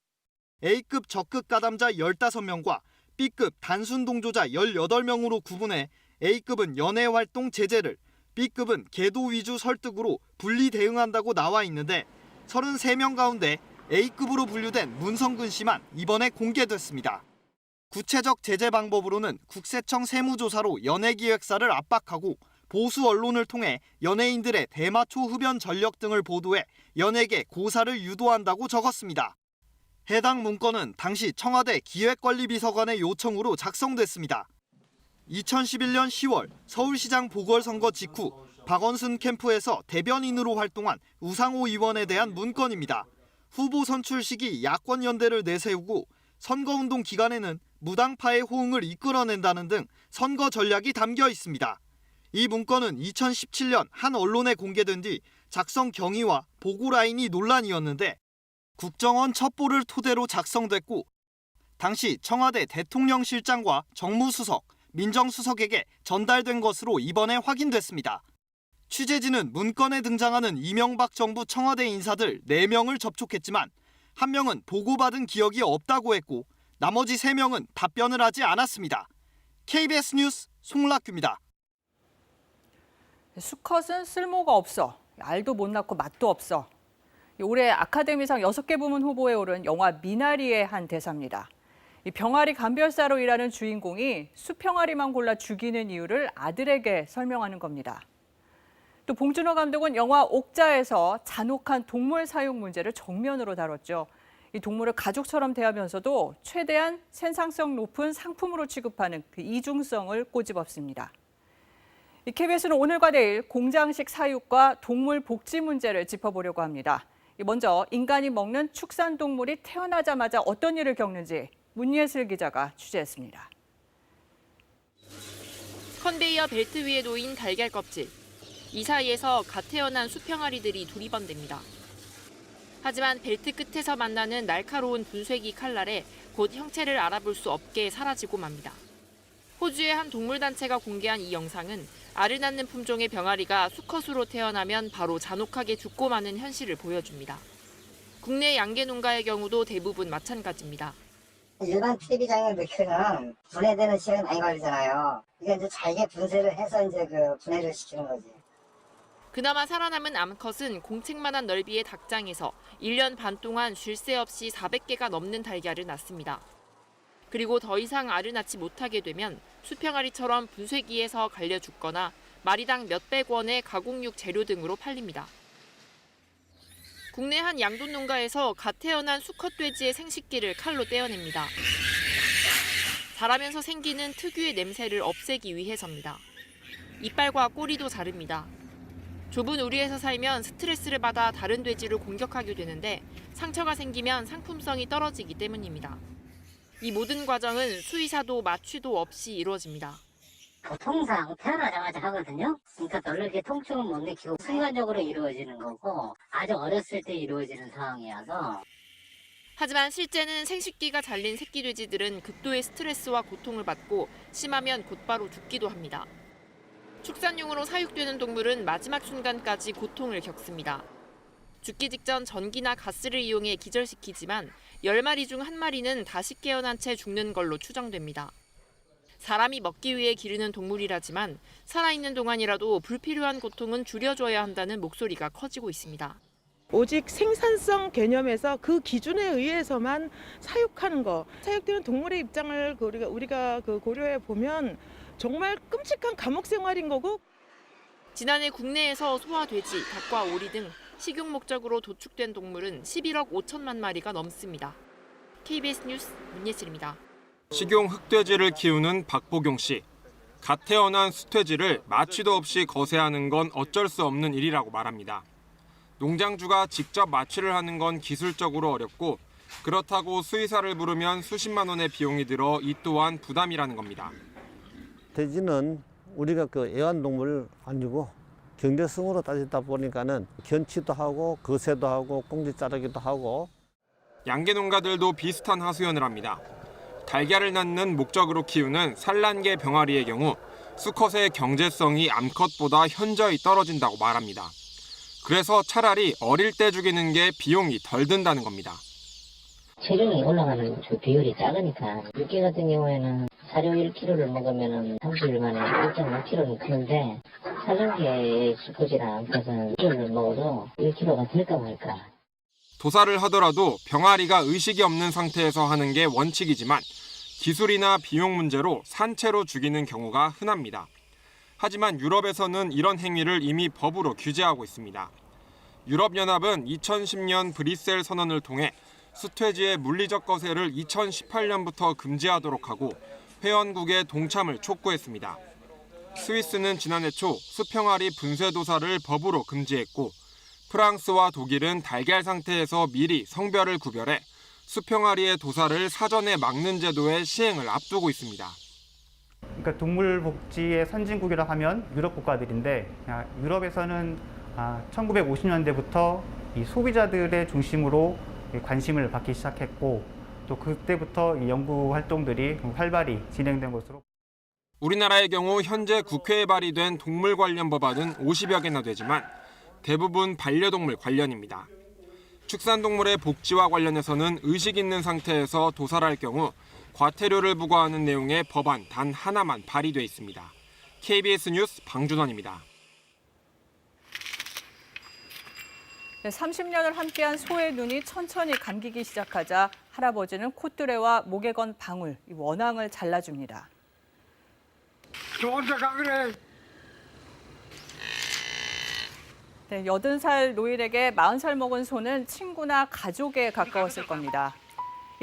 A급 적극 가담자 15명과 B급 단순 동조자 18명으로 구분해 A급은 연예활동 제재를, B급은 계도 위주 설득으로 분리 대응한다고 나와 있는데 33명 가운데 A급으로 분류된 문성근 씨만 이번에 공개됐습니다. 구체적 제재 방법으로는 국세청 세무조사로 연예기획사를 압박하고 보수 언론을 통해 연예인들의 대마초 흡연 전력 등을 보도해 연예계 고사를 유도한다고 적었습니다. 해당 문건은 당시 청와대 기획관리비서관의 요청으로 작성됐습니다. 2011년 10월 서울시장 보궐선거 직후 박원순 캠프에서 대변인으로 활동한 우상호 의원에 대한 문건입니다. 후보 선출 시기 야권 연대를 내세우고 선거운동 기간에는 무당파의 호응을 이끌어낸다는 등 선거 전략이 담겨 있습니다. 이 문건은 2017년 한 언론에 공개된 뒤 작성 경위와 보고 라인이 논란이었는데 국정원 첩보를 토대로 작성됐고 당시 청와대 대통령실장과 정무수석, 민정수석에게 전달된 것으로 이번에 확인됐습니다. 취재진은 문건에 등장하는 이명박 정부 청와대 인사들 4명을 접촉했지만 1명은 보고받은 기억이 없다고 했고 나머지 3명은 답변을 하지 않았습니다. KBS 뉴스 송락규입니다. 수컷은 쓸모가 없어. 알도 못 낳고 맛도 없어. 올해 아카데미상 6개 부문 후보에 오른 영화 미나리의 한 대사입니다. 이 병아리 감별사로 일하는 주인공이 수평아리만 골라 죽이는 이유를 아들에게 설명하는 겁니다. 또 봉준호 감독은 영화 옥자에서 잔혹한 동물 사육 문제를 정면으로 다뤘죠. 이 동물을 가족처럼 대하면서도 최대한 생산성 높은 상품으로 취급하는 그 이중성을 꼬집었습니다. 이 KBS는 오늘과 내일 공장식 사육과 동물 복지 문제를 짚어보려고 합니다. 먼저 인간이 먹는 축산동물이 태어나자마자 어떤 일을 겪는지 문예슬 기자가 취재했습니다. 컨베이어 벨트 위에 놓인 달걀 껍질. 이 사이에서 갓 태어난 수평아리들이 두리번됩니다. 하지만 벨트 끝에서 만나는 날카로운 분쇄기 칼날에 곧 형체를 알아볼 수 없게 사라지고 맙니다. 호주의 한 동물단체가 공개한 이 영상은 알을 낳는 품종의 병아리가 수컷으로 태어나면 바로 잔혹하게 죽고 마는 현실을 보여줍니다. 국내 양계 농가의 경우도 대부분 마찬가지입니다. 일반 TV장에 넣기는 분해되는 시간이 많이 걸리잖아요. 이게 이제 잘게 분쇄를 해서 이제 그 분해를 시키는 거지. 그나마 살아남은 암컷은 공책만한 넓이의 닭장에서 1년 반 동안 쉴 새 없이 400개가 넘는 달걀을 낳습니다. 그리고 더 이상 알을 낳지 못하게 되면 수평아리처럼 분쇄기에서 갈려 죽거나 마리당 몇백 원의 가공육 재료 등으로 팔립니다. 국내 한 양돈 농가에서 갓 태어난 수컷 돼지의 생식기를 칼로 떼어냅니다. 자라면서 생기는 특유의 냄새를 없애기 위해서입니다. 이빨과 꼬리도 자릅니다. 좁은 우리에서 살면 스트레스를 받아 다른 돼지를 공격하게 되는데 상처가 생기면 상품성이 떨어지기 때문입니다. 이 모든 과정은 수의사도 마취도 없이 이루어집니다. 통상 태어나자마자 하거든요. 그러니까 별로 이렇게 통증은 못 느끼고 순간적으로 이루어지는 거고 아주 어렸을 때 이루어지는 상황이어서. 하지만 실제는 생식기가 잘린 새끼 돼지들은 극도의 스트레스와 고통을 받고 심하면 곧바로 죽기도 합니다. 축산용으로 사육되는 동물은 마지막 순간까지 고통을 겪습니다. 죽기 직전 전기나 가스를 이용해 기절시키지만 10마리 중 1마리는 다시 깨어난 채 죽는 걸로 추정됩니다. 사람이 먹기 위해 기르는 동물이라지만 살아있는 동안이라도 불필요한 고통은 줄여줘야 한다는 목소리가 커지고 있습니다. 오직 생산성 개념에서 그 기준에 의해서만 사육하는 거, 사육되는 동물의 입장을 우리가 고려해 보면 정말 끔찍한 감옥 생활인 거고. 지난해 국내에서 소와 돼지, 닭과 오리 등 식용 목적으로 도축된 동물은 11억 5천만 마리가 넘습니다. KBS 뉴스 문예슬입니다. 식용 흑돼지를 키우는 박보경 씨. 갓 태어난 수돼지를 마취도 없이 거세하는 건 어쩔 수 없는 일이라고 말합니다. 농장주가 직접 마취를 하는 건 기술적으로 어렵고 그렇다고 수의사를 부르면 수십만 원의 비용이 들어 이 또한 부담이라는 겁니다. 돼지는 우리가 그 애완동물 아니고 경제성으로 따지다 보니까는 견치도 하고 거세도 하고 꽁지 자르기도 하고. 양계 농가들도 비슷한 하소연을 합니다. 달걀을 낳는 목적으로 키우는 산란계 병아리의 경우 수컷의 경제성이 암컷보다 현저히 떨어진다고 말합니다. 그래서 차라리 어릴 때 죽이는 게 비용이 덜 든다는 겁니다. 체중이 올라가는 그 비율이 작으니까 육개 같은 경우에는 사료 1kg를 먹으면 30일 만에 1.5kg는 크는데 사전계의 수컷이나 암컷은 1kg를 먹어도 1kg가 될까 말까. 도살을 하더라도 병아리가 의식이 없는 상태에서 하는 게 원칙이지만 기술이나 비용 문제로 산채로 죽이는 경우가 흔합니다. 하지만 유럽에서는 이런 행위를 이미 법으로 규제하고 있습니다. 유럽연합은 2010년 브뤼셀 선언을 통해 수퇴지의 물리적 거세를 2018년부터 금지하도록 하고 회원국의 동참을 촉구했습니다. 스위스는 지난해 초 수평아리 분쇄 도살을 법으로 금지했고 프랑스와 독일은 달걀 상태에서 미리 성별을 구별해 수평아리의 도살을 사전에 막는 제도의 시행을 앞두고 있습니다. 그러니까 동물 복지의 선진국이라 하면 유럽 국가들인데 유럽에서는 1950년대부터 이 소비자들의 중심으로 관심을 받기 시작했고 또 그때부터 이 연구 활동들이 활발히 진행된 것으로. 우리나라의 경우 현재 국회에 발의된 동물 관련 법안은 50여 개나 되지만 대부분 반려동물 관련입니다. 축산동물의 복지와 관련해서는 의식 있는 상태에서 도살할 경우 과태료를 부과하는 내용의 법안 단 하나만 발의돼 있습니다. KBS 뉴스 방준원입니다. 30년을 함께한 소의 눈이 천천히 감기기 시작하자 할아버지는 콧뚜레와 목에 건 방울, 원앙을 잘라줍니다. 저 혼자 가 그래. 네, 80살 노인에게 40살 먹은 소는 친구나 가족에 가까웠을 겁니다.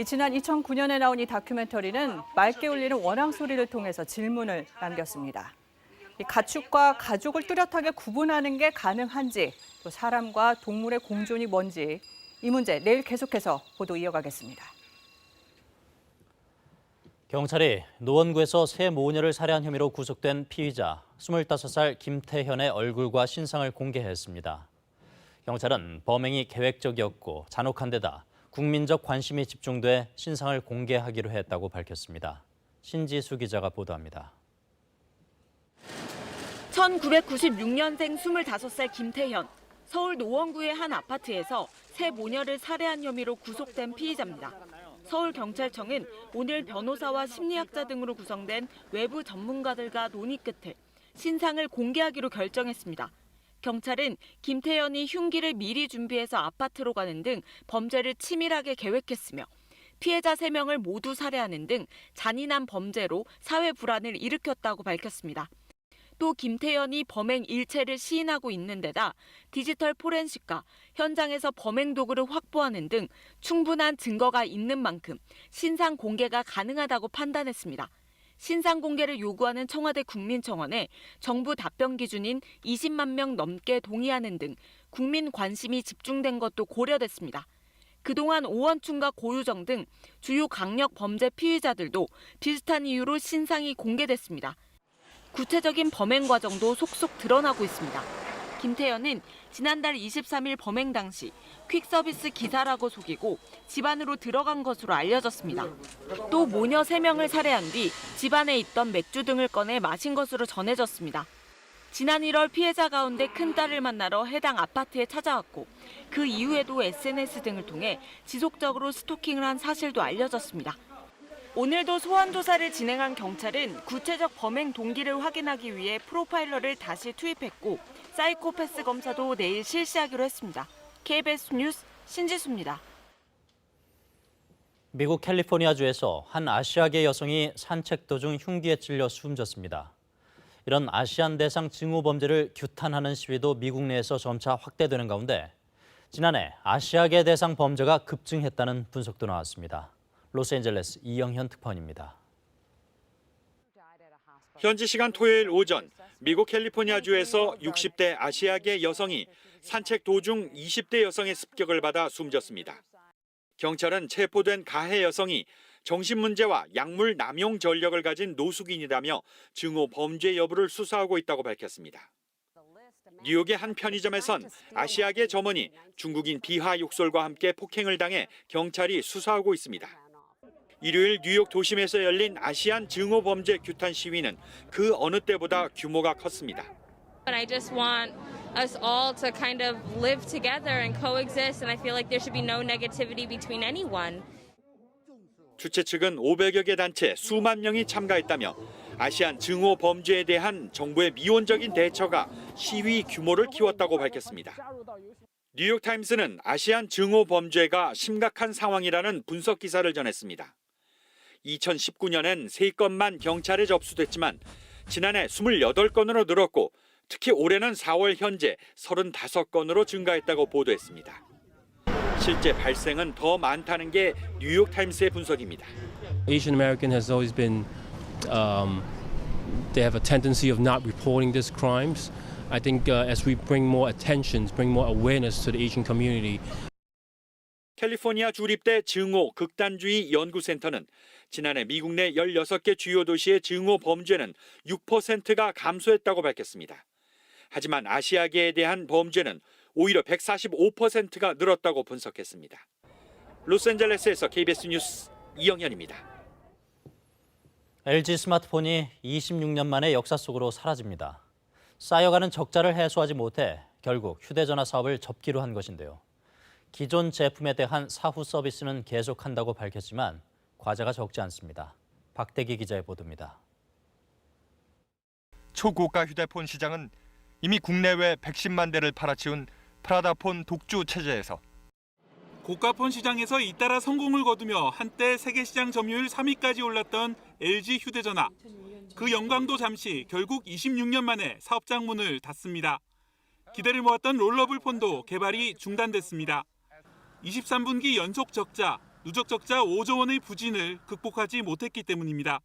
지난 2009년에 나온 이 다큐멘터리는 맑게 울리는 원앙 소리를 통해서 질문을 남겼습니다. 이 가축과 가족을 뚜렷하게 구분하는 게 가능한지, 또 사람과 동물의 공존이 뭔지, 이 문제 내일 계속해서 보도 이어가겠습니다. 경찰이 노원구에서 새 모녀를 살해한 혐의로 구속된 피의자 25살 김태현의 얼굴과 신상을 공개했습니다. 경찰은 범행이 계획적이었고 잔혹한 데다 국민적 관심이 집중돼 신상을 공개하기로 했다고 밝혔습니다. 신지수 기자가 보도합니다. 1996년생 25살 김태현, 서울 노원구의 한 아파트에서 새 모녀를 살해한 혐의로 구속된 피의자입니다. 서울경찰청은 오늘 변호사와 심리학자 등으로 구성된 외부 전문가들과 논의 끝에 신상을 공개하기로 결정했습니다. 경찰은 김태현이 흉기를 미리 준비해서 아파트로 가는 등 범죄를 치밀하게 계획했으며 피해자 3명을 모두 살해하는 등 잔인한 범죄로 사회 불안을 일으켰다고 밝혔습니다. 또 김태현이 범행 일체를 시인하고 있는 데다 디지털 포렌식과 현장에서 범행 도구를 확보하는 등 충분한 증거가 있는 만큼 신상 공개가 가능하다고 판단했습니다. 신상 공개를 요구하는 청와대 국민청원에 정부 답변 기준인 20만 명 넘게 동의하는 등 국민 관심이 집중된 것도 고려됐습니다. 그동안 오원춘과 고유정 등 주요 강력 범죄 피의자들도 비슷한 이유로 신상이 공개됐습니다. 구체적인 범행 과정도 속속 드러나고 있습니다. 김태현은 지난달 23일 범행 당시 퀵서비스 기사라고 속이고 집 안으로 들어간 것으로 알려졌습니다. 또 모녀 3명을 살해한 뒤 집 안에 있던 맥주 등을 꺼내 마신 것으로 전해졌습니다. 지난 1월 피해자 가운데 큰딸을 만나러 해당 아파트에 찾아왔고 그 이후에도 SNS 등을 통해 지속적으로 스토킹을 한 사실도 알려졌습니다. 오늘도 소환 조사를 진행한 경찰은 구체적 범행 동기를 확인하기 위해 프로파일러를 다시 투입했고 사이코패스 검사도 내일 실시하기로 했습니다. KBS 뉴스 신지수입니다. 미국 캘리포니아주에서 한 아시아계 여성이 산책 도중 흉기에 찔려 숨졌습니다. 이런 아시안 대상 증오 범죄를 규탄하는 시위도 미국 내에서 점차 확대되는 가운데 지난해 아시아계 대상 범죄가 급증했다는 분석도 나왔습니다. 로스앤젤레스 이영현 특파원입니다. 현지 시간 토요일 오전 미국 캘리포니아주에서 60대 아시아계 여성이 산책 도중 20대 여성의 습격을 받아 숨졌습니다. 경찰은 체포된 가해 여성이 정신문제와 약물 남용 전력을 가진 노숙인이라며 증오 범죄 여부를 수사하고 있다고 밝혔습니다. 뉴욕의 한 편의점에선 아시아계 점원이 중국인 비하 욕설과 함께 폭행을 당해 경찰이 수사하고 있습니다. 일요일 뉴욕 도심에서 열린 아시안 증오 범죄 규탄 시위는 그 어느 때보다 규모가 컸습니다. I just want us all to kind of live together and coexist, and I feel like there should be no negativity between anyone. 주최 측은 500여 개 단체 수만 명이 참가했다며 아시안 증오 범죄에 대한 정부의 미온적인 대처가 시위 규모를 키웠다고 밝혔습니다. 뉴욕타임스는 아시안 증오 범죄가 심각한 상황이라는 분석 기사를 전했습니다. 2019년엔 3건만 경찰에 접수됐지만 지난해 28건으로 늘었고 특히 올해는 4월 현재 35건으로 증가했다고 보도했습니다. 실제 발생은 더 많다는 게 뉴욕타임스의 분석입니다. Asian American has always been they have a tendency of not reporting these crimes. I think as we bring more attention, bring more awareness to the Asian community. 캘리포니아 주립대 증오 극단주의 연구센터는 지난해 미국 내 16개 주요 도시의 증오 범죄는 6%가 감소했다고 밝혔습니다. 하지만 아시아계에 대한 범죄는 오히려 145%가 늘었다고 분석했습니다. 로스앤젤레스에서 KBS 뉴스 이영현입니다. LG 스마트폰이 26년 만에 역사 속으로 사라집니다. 쌓여가는 적자를 해소하지 못해 결국 휴대전화 사업을 접기로 한 것인데요. 기존 제품에 대한 사후 서비스는 계속한다고 밝혔지만 과제가 적지 않습니다. 박대기 기자의 보도입니다. 초고가 휴대폰 시장은 이미 국내외 110만 대를 팔아치운 프라다폰 독주 체제에서 고가폰 시장에서 잇따라 성공을 거두며 한때 세계 시장 점유율 3위까지 올랐던 LG 휴대전화. 그 영광도 잠시 결국 26년 만에 사업장 문을 닫습니다. 기대를 모았던 롤러블 폰도 개발이 중단됐습니다. 23분기 연속 적자, 누적 적자 5조 원의 부진을 극복하지 못했기 때문입니다.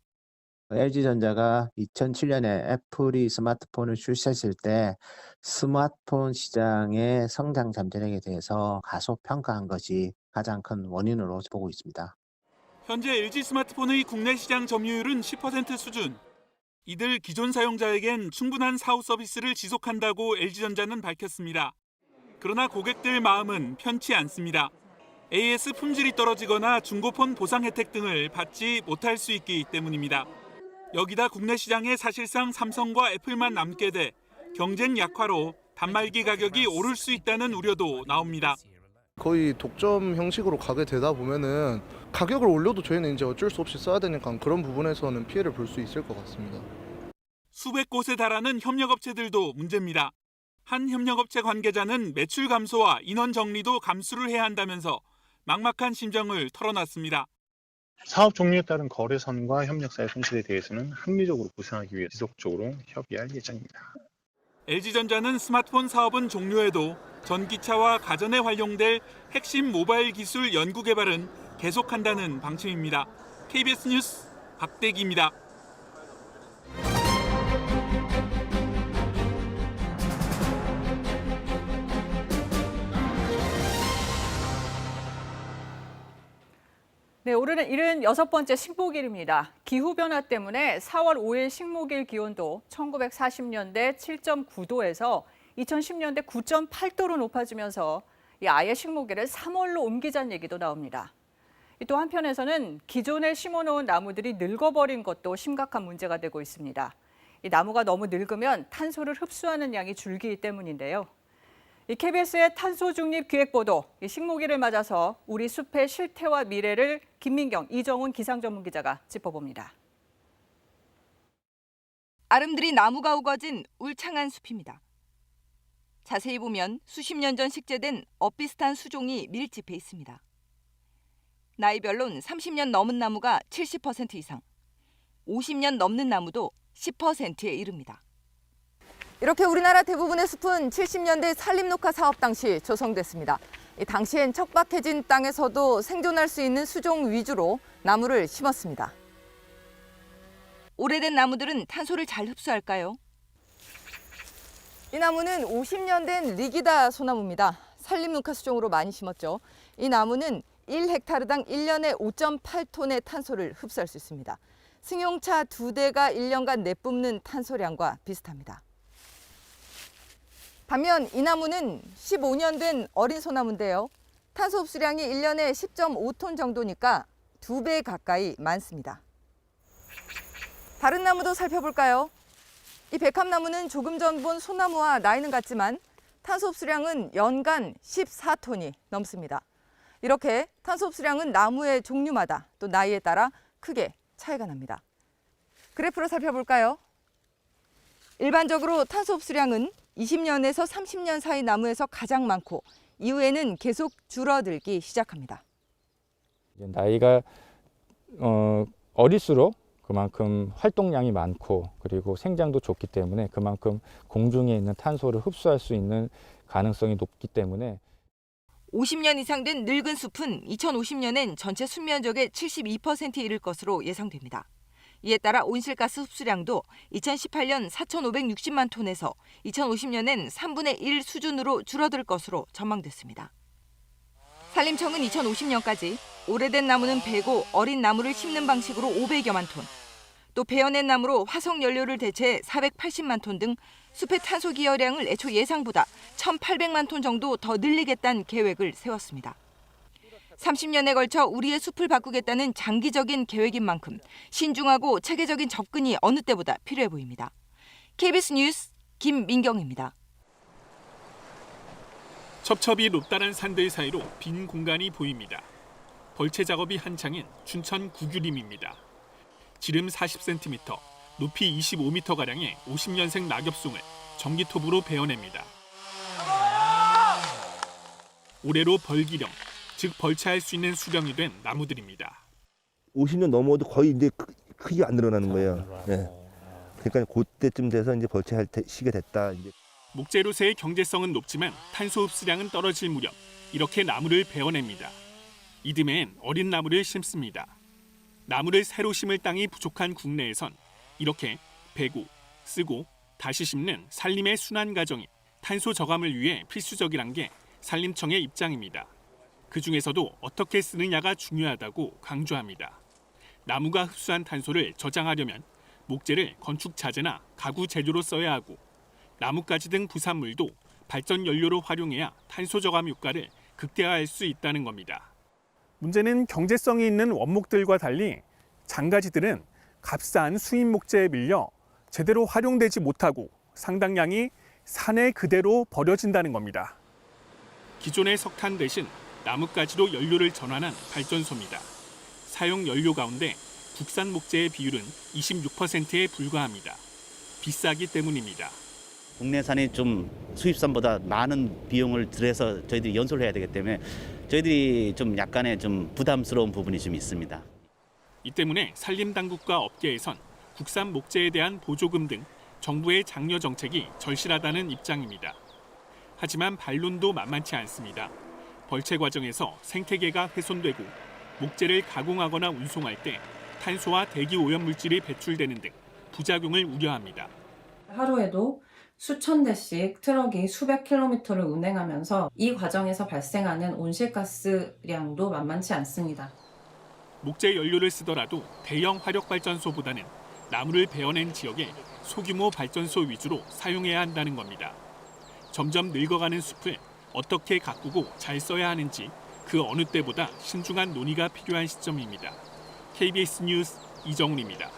LG전자가 2007년에 애플이 스마트폰을 출시했을 때 스마트폰 시장의 성장 잠재력에 대해서 가소평가한 것이 가장 큰 원인으로 보고 있습니다. 현재 LG 스마트폰의 국내 시장 점유율은 10% 수준. 이들 기존 사용자에겐 충분한 사후 서비스를 지속한다고 LG전자는 밝혔습니다. 그러나 고객들 마음은 편치 않습니다. AS 품질이 떨어지거나 중고폰 보상 혜택 등을 받지 못할 수 있기 때문입니다. 여기다 국내 시장에 사실상 삼성과 애플만 남게 돼 경쟁 약화로 단말기 가격이 오를 수 있다는 우려도 나옵니다. 거의 독점 형식으로 가게 되다 보면은 가격을 올려도 저희는 이제 어쩔 수 없이 써야 되니까 그런 부분에서는 피해를 볼 수 있을 것 같습니다. 수백 곳에 달하는 협력업체들도 문제입니다. 한 협력업체 관계자는 매출 감소와 인원 정리도 감수를 해야 한다면서 막막한 심정을 털어놨습니다. 사업 종료에 따른 거래선과 협력사의 손실에 대해서는 합리적으로 보상하기 위해 지속적으로 협의할 예정입니다. LG전자는 스마트폰 사업은 종료해도 전기차와 가전에 활용될 핵심 모바일 기술 연구 개발은 계속한다는 방침입니다. KBS 뉴스 박대기입니다. 네, 오늘은 76번째 식목일입니다. 기후변화 때문에 4월 5일 식목일 기온도 1940년대 7.9도에서 2010년대 9.8도로 높아지면서 아예 식목일을 3월로 옮기자는 얘기도 나옵니다. 또 한편에서는 기존에 심어놓은 나무들이 늙어버린 것도 심각한 문제가 되고 있습니다. 이 나무가 너무 늙으면 탄소를 흡수하는 양이 줄기 때문인데요. KBS의 탄소 중립 기획보도 식목일을 맞아서 우리 숲의 실태와 미래를 김민경, 이정훈 기상 전문 기자가 짚어봅니다. 아름드리 나무가 우거진 울창한 숲입니다. 자세히 보면 수십 년 전 식재된 엇비슷한 수종이 밀집해 있습니다. 나이별론 30년 넘은 나무가 70% 이상, 50년 넘는 나무도 10%에 이릅니다. 이렇게 우리나라 대부분의 숲은 70년대 산림녹화 사업 당시 조성됐습니다. 당시엔 척박해진 땅에서도 생존할 수 있는 수종 위주로 나무를 심었습니다. 오래된 나무들은 탄소를 잘 흡수할까요? 이 나무는 50년 된 리기다 소나무입니다. 산림녹화 수종으로 많이 심었죠. 이 나무는 1헥타르당 1년에 5.8톤의 탄소를 흡수할 수 있습니다. 승용차 2대가 1년간 내뿜는 탄소량과 비슷합니다. 반면 이 나무는 15년 된 어린 소나무인데요. 탄소 흡수량이 1년에 10.5톤 정도니까 2배 가까이 많습니다. 다른 나무도 살펴볼까요? 이 백합나무는 조금 전 본 소나무와 나이는 같지만 탄소 흡수량은 연간 14톤이 넘습니다. 이렇게 탄소 흡수량은 나무의 종류마다 또 나이에 따라 크게 차이가 납니다. 그래프로 살펴볼까요? 일반적으로 탄소 흡수량은 20년에서 30년 사이 나무에서 가장 많고 이후에는 계속 줄어들기 시작합니다. 나이가 어릴수록 그만큼 활동량이 많고 그리고 생장도 좋기 때문에 그만큼 공중에 있는 탄소를 흡수할 수 있는 가능성이 높기 때문에 50년 이상 된 늙은 숲은 2050년엔 전체 숲면적의 72%에 이를 것으로 예상됩니다. 이에 따라 온실가스 흡수량도 2018년 4,560만 톤에서 2050년엔 3분의 1 수준으로 줄어들 것으로 전망됐습니다. 산림청은 2050년까지 오래된 나무는 베고 어린 나무를 심는 방식으로 500여만 톤, 또 베어낸 나무로 화석 연료를 대체해 480만 톤 등 숲의 탄소 기여량을 애초 예상보다 1,800만 톤 정도 더 늘리겠다는 계획을 세웠습니다. 30년에 걸쳐 우리의 숲을 바꾸겠다는 장기적인 계획인 만큼 신중하고 체계적인 접근이 어느 때보다 필요해 보입니다. KBS 뉴스 김민경입니다. 첩첩이 높다란 산들 사이로 빈 공간이 보입니다. 벌채 작업이 한창인 춘천 구규림입니다. 지름 40cm, 높이 25m가량의 50년생 낙엽송을 전기톱으로 베어냅니다. 올해로 벌기령, 즉 벌채할 수 있는 수령이 된 나무들입니다. 50년 넘어도 거의 이제 크게 안 늘어나는 거예요. 네. 그러니까 그때쯤 돼서 이제 벌채할 시기가 됐다. 이제. 목재로서의 경제성은 높지만 탄소 흡수량은 떨어질 무렵 이렇게 나무를 베어냅니다. 이듬해엔 어린 나무를 심습니다. 나무를 새로 심을 땅이 부족한 국내에선 이렇게 베고, 쓰고, 다시 심는 산림의 순환 과정이 탄소 저감을 위해 필수적이란 게 산림청의 입장입니다. 그중에서도 어떻게 쓰느냐가 중요하다고 강조합니다. 나무가 흡수한 탄소를 저장하려면 목재를 건축 자재나 가구 제조로 써야 하고 나뭇가지 등 부산물도 발전 연료로 활용해야 탄소 저감 효과를 극대화할 수 있다는 겁니다. 문제는 경제성이 있는 원목들과 달리 장가지들은 값싼 수입 목재에 밀려 제대로 활용되지 못하고 상당량이 산에 그대로 버려진다는 겁니다. 기존의 석탄 대신 나뭇가지로 연료를 전환한 발전소입니다. 사용 연료 가운데 국산 목재의 비율은 26%에 불과합니다. 비싸기 때문입니다. 국내산이 좀 수입산보다 많은 비용을 들여서 저희들이 연소를 해야 되기 때문에 저희들이 좀 약간의 좀 부담스러운 부분이 좀 있습니다. 이 때문에 산림당국과 업계에선 국산 목재에 대한 보조금 등 정부의 장려 정책이 절실하다는 입장입니다. 하지만 반론도 만만치 않습니다. 벌채 과정에서 생태계가 훼손되고 목재를 가공하거나 운송할 때 탄소와 대기 오염물질이 배출되는 등 부작용을 우려합니다. 하루에도 수천 대씩 트럭이 수백 킬로미터를 운행하면서 이 과정에서 발생하는 온실가스량도 만만치 않습니다. 목재 연료를 쓰더라도 대형 화력발전소보다는 나무를 베어낸 지역에 소규모 발전소 위주로 사용해야 한다는 겁니다. 점점 늙어가는 숲을 어떻게 가꾸고 잘 써야 하는지 그 어느 때보다 신중한 논의가 필요한 시점입니다. KBS 뉴스 이정훈입니다.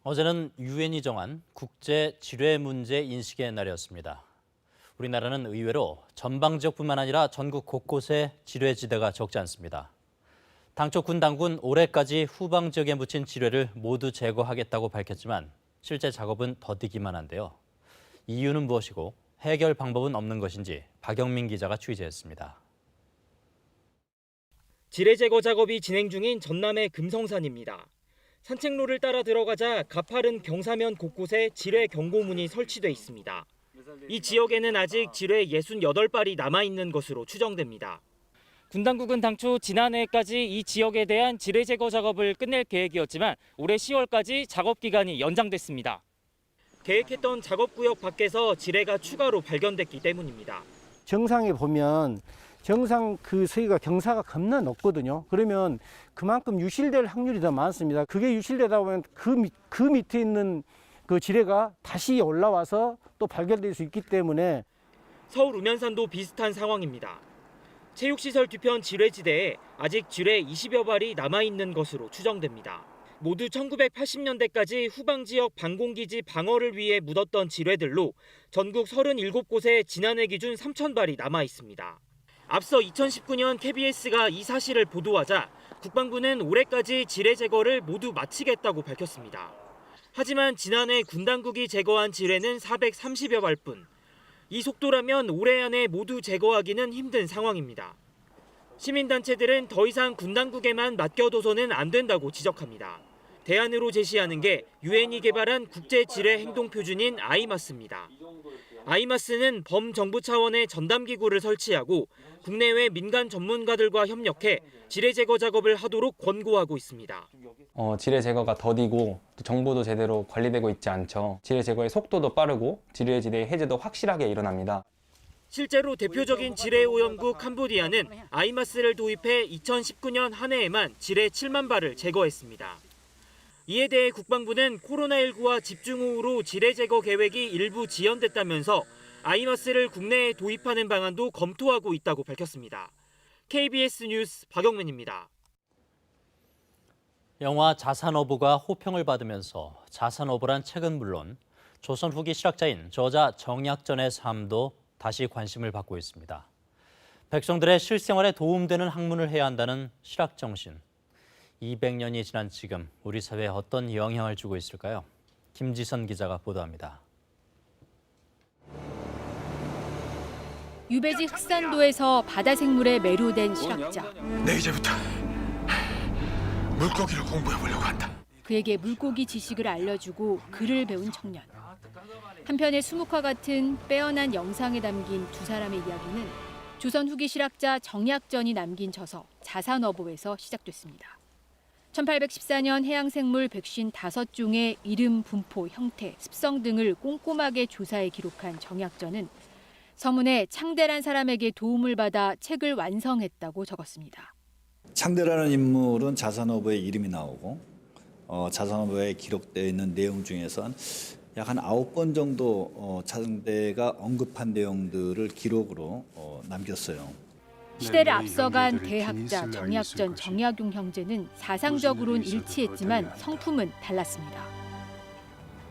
어제는 유엔이 정한 국제 지뢰 문제 인식의 날이었습니다. 우리나라는 의외로 전방 지역뿐만 아니라 전국 곳곳에 지뢰지대가 적지 않습니다. 당초 군 당국은 올해까지 후방 지역에 묻힌 지뢰를 모두 제거하겠다고 밝혔지만 실제 작업은 더디기만 한데요. 이유는 무엇이고 해결 방법은 없는 것인지 박영민 기자가 취재했습니다. 지뢰 제거 작업이 진행 중인 전남의 금성산입니다. 산책로를 따라 들어가자 가파른 경사면 곳곳에 지뢰 경고문이 설치돼 있습니다. 이 지역에는 아직 지뢰 68발이 남아있는 것으로 추정됩니다. 군 당국은 당초 지난해까지 이 지역에 대한 지뢰 제거 작업을 끝낼 계획이었지만 올해 10월까지 작업 기간이 연장됐습니다. 계획했던 작업구역 밖에서 지뢰가 추가로 발견됐기 때문입니다. 정상에 보면 정상 그 서기가 경사가 겁나 높거든요. 그러면 그만큼 유실될 확률이 더 많습니다. 그게 유실되다 보면 그 밑에 있는 그 지뢰가 다시 올라와서 또 발견될 수 있기 때문에 서울 우면산도 비슷한 상황입니다. 체육시설 뒤편 지뢰지대에 아직 지뢰 20여 발이 남아있는 것으로 추정됩니다. 모두 1980년대까지 후방 지역 방공기지 방어를 위해 묻었던 지뢰들로 전국 37곳에 지난해 기준 3,000발이 남아있습니다. 앞서 2019년 KBS가 이 사실을 보도하자 국방부는 올해까지 지뢰 제거를 모두 마치겠다고 밝혔습니다. 하지만 지난해 군 당국이 제거한 지뢰는 430여 발뿐. 이 속도라면 올해 안에 모두 제거하기는 힘든 상황입니다. 시민단체들은 더 이상 군 당국에만 맡겨둬서는 안 된다고 지적합니다. 대안으로 제시하는 게 유엔이 개발한 국제 지뢰 행동 표준인 아이마스입니다. 아이마스는 범정부 차원의 전담기구를 설치하고 국내외 민간 전문가들과 협력해 지뢰 제거 작업을 하도록 권고하고 있습니다. 지뢰 제거가 더디고 또 정보도 제대로 관리되고 있지 않죠. 지뢰 제거의 속도도 빠르고 지뢰지대 해제도 확실하게 일어납니다. 실제로 대표적인 지뢰 오염국 캄보디아는 아이마스를 도입해 2019년 한 해에만 지뢰 7만 발을 제거했습니다. 이에 대해 국방부는 코로나19와 집중호우로 지뢰 제거 계획이 일부 지연됐다면서 아이마스를 국내에 도입하는 방안도 검토하고 있다고 밝혔습니다. KBS 뉴스 박영민입니다. 영화 자산어부가 호평을 받으면서 자산어부란 책은 물론 조선 후기 실학자인 저자 정약전의 삶도 다시 관심을 받고 있습니다. 백성들의 실생활에 도움되는 학문을 해야 한다는 실학 정신. 200년이 지난 지금 우리 사회에 어떤 영향을 주고 있을까요? 김지선 기자가 보도합니다. 유배지 흑산도에서 바다 생물에 매료된 실학자. 내 이제부터 물고기를 공부해 보려고 한다. 그에게 물고기 지식을 알려주고 글을 배운 청년. 한편의 수묵화 같은 빼어난 영상에 담긴 두 사람의 이야기는 조선 후기 실학자 정약전이 남긴 저서 자산어부에서 시작됐습니다. 1814년 해양생물 155종의 이름, 분포, 형태, 습성 등을 꼼꼼하게 조사해 기록한 정약전은 서문에 창대란 사람에게 도움을 받아 책을 완성했다고 적었습니다. 창대라는 인물은 자산어부에 이름이 나오고 자산어부에 기록되어 있는 내용 중에서 약 한 9번 정도 창대가 언급한 내용들을 기록으로 남겼어요. 시대를 앞서간 대학자 정약전, 정약용 형제는 사상적으로는 일치했지만 성품은 달랐습니다.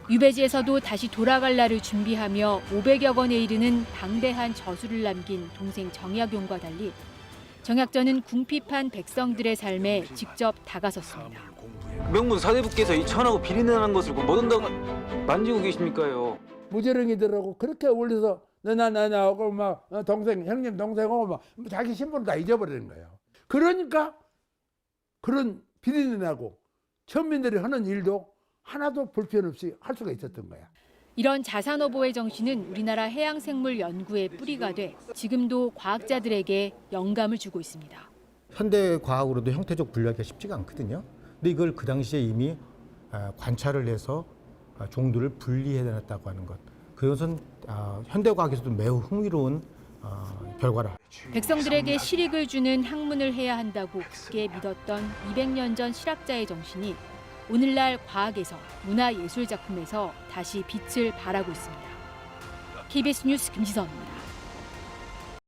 유배지에서도 다시 돌아갈 날을 준비하며 500여 권에 이르는 방대한 저술을 남긴 동생 정약용과 달리 정약전은 궁핍한 백성들의 삶에 직접 다가섰습니다. 명문 사대부께서 이 천하고 비린내난 것을 뭐든 다 만지고 계십니까요? 무지렁이들하고 그렇게 어울려서 나하고 막 동생 형님 동생하고 막 자기 신분을 다 잊어버리는 거예요. 그러니까 그런 비린내나고 천민들이 하는 일도 하나도 불편 없이 할 수가 있었던 거야. 이런 자산어부의 정신은 우리나라 해양생물 연구의 뿌리가 돼 지금도 과학자들에게 영감을 주고 있습니다. 현대 과학으로도 형태적 분류하기가 쉽지가 않거든요. 근데 이걸 그 당시에 이미 관찰을 해서 종들을 분리해냈다고 하는 것. 그것은 현대 과학에서도 매우 흥미로운 결과라. 백성들에게 실익을 주는 학문을 해야 한다고 굳게 믿었던 200년 전 실학자의 정신이 오늘날 과학에서 문화예술 작품에서 다시 빛을 발하고 있습니다. KBS 뉴스 김지선입니다.